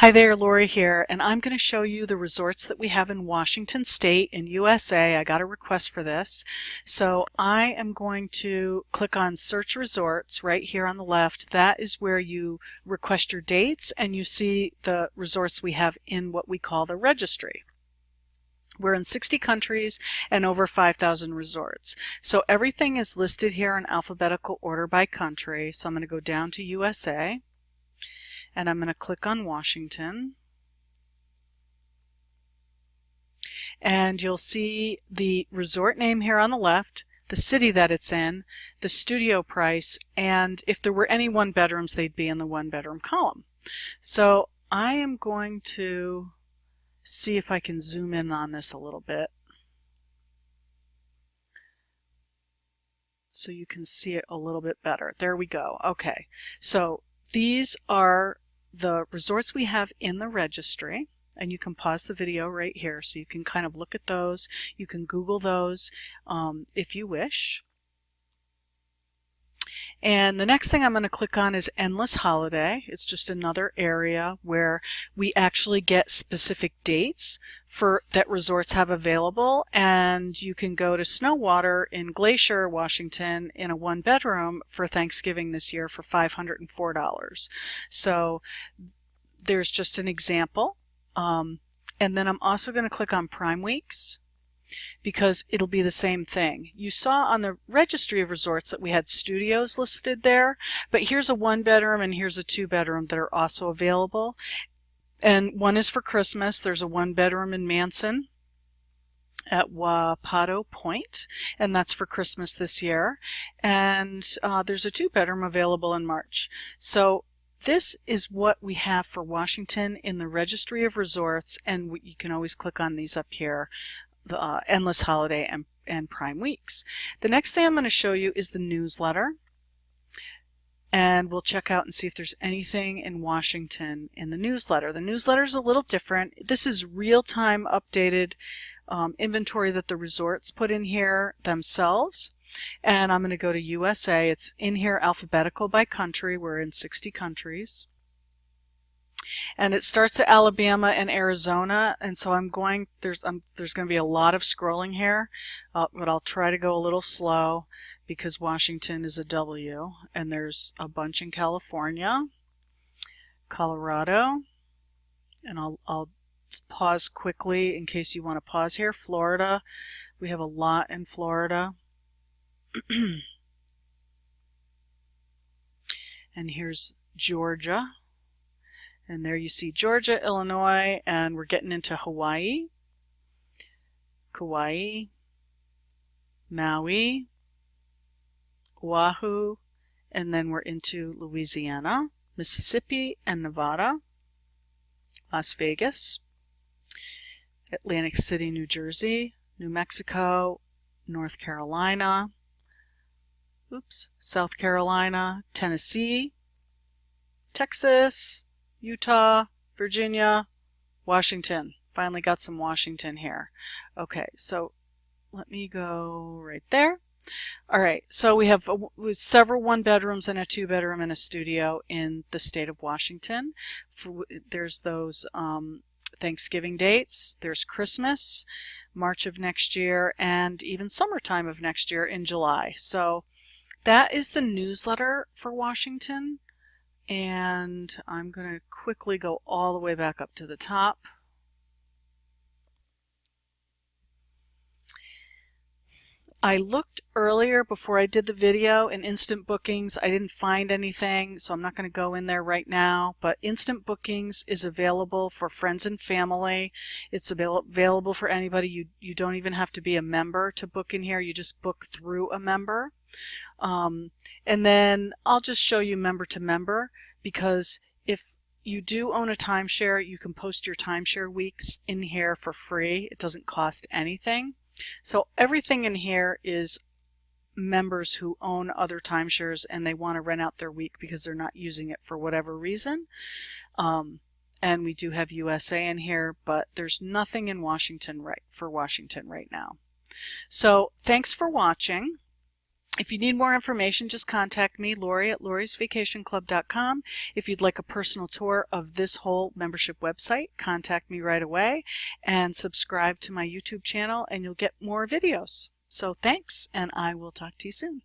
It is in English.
Hi there, Laurie here, and I'm going to show you the resorts that we have in Washington State in USA. I got a request for this. So I am going to click on Search Resorts right here on the left. That is where you request your dates and you see the resorts we have in what we call the registry. We're in 60 countries and over 5,000 resorts. So everything is listed here in alphabetical order by country. So I'm going to go down to USA. And I'm going to click on Washington. And you'll see the resort name here on the left, the city that it's in, the studio price, and if there were any one bedrooms, they'd be in the one bedroom column. So I am going to see if I can zoom in on this a little bit so you can see it a little bit better. There we go. Okay, so these are the resorts we have in the registry, and you can pause the video right here so you can kind of look at those. You can Google those if you wish. And the next thing I'm going to click on is Endless Holiday. It's just another area where we actually get specific dates for that resorts have available, and you can go to Snowwater in Glacier, Washington in a one bedroom for Thanksgiving this year for $504. So there's just an example. And then I'm also going to click on Prime Weeks, because it'll be the same thing. You saw on the registry of resorts that we had studios listed there, but here's a one bedroom and here's a two bedroom that are also available. And one is for Christmas. There's a one bedroom in Manson at Patio Point, and that's for Christmas this year. And there's a two bedroom available in March. So this is what we have for Washington in the registry of resorts, and you can always click on these up here. The Endless Holiday and Prime Weeks. The next thing I'm going to show you is the newsletter, and we'll check out and see if there's anything in Washington in the newsletter. The newsletter is a little different. This is real-time updated inventory that the resorts put in here themselves, and I'm going to go to USA. It's in here alphabetical by country. We're in 60 countries. And it starts at Alabama and Arizona, and so there's going to be a lot of scrolling here, but I'll try to go a little slow because Washington is a W, and there's a bunch in California, Colorado, and I'll pause quickly in case you want to pause here. Florida, we have a lot in Florida. And here's Georgia. And there you see Georgia, Illinois, and we're getting into Hawaii, Kauai, Maui, Oahu, and then we're into Louisiana, Mississippi, and Nevada, Las Vegas, Atlantic City, New Jersey, New Mexico, North Carolina, South Carolina, Tennessee, Texas, Utah, Virginia, Washington. Finally got some Washington here. Okay, so let me go right there. All right, so we have several one bedrooms and a two bedroom and a studio in the state of Washington. There's those Thanksgiving dates, there's Christmas, March of next year, and even summertime of next year in July. So that is the newsletter for Washington. And I'm going to quickly go all the way back up to the top. I looked earlier before I did the video in instant bookings. I didn't find anything, so I'm not going to go in there right now, but instant bookings is available for friends and family. It's available for anybody. You don't even have to be a member to book in here. You just book through a member. And then I'll just show you member to member, because if you do own a timeshare, you can post your timeshare weeks in here for free. It doesn't cost anything. So everything in here is members who own other timeshares and they want to rent out their week because they're not using it for whatever reason. And we do have USA in here, but there's nothing in Washington for Washington right now. So thanks for watching. If you need more information, just contact me, Laurie at lauriesvacationclub.com. If you'd like a personal tour of this whole membership website, contact me right away and subscribe to my YouTube channel and you'll get more videos. So thanks, and I will talk to you soon.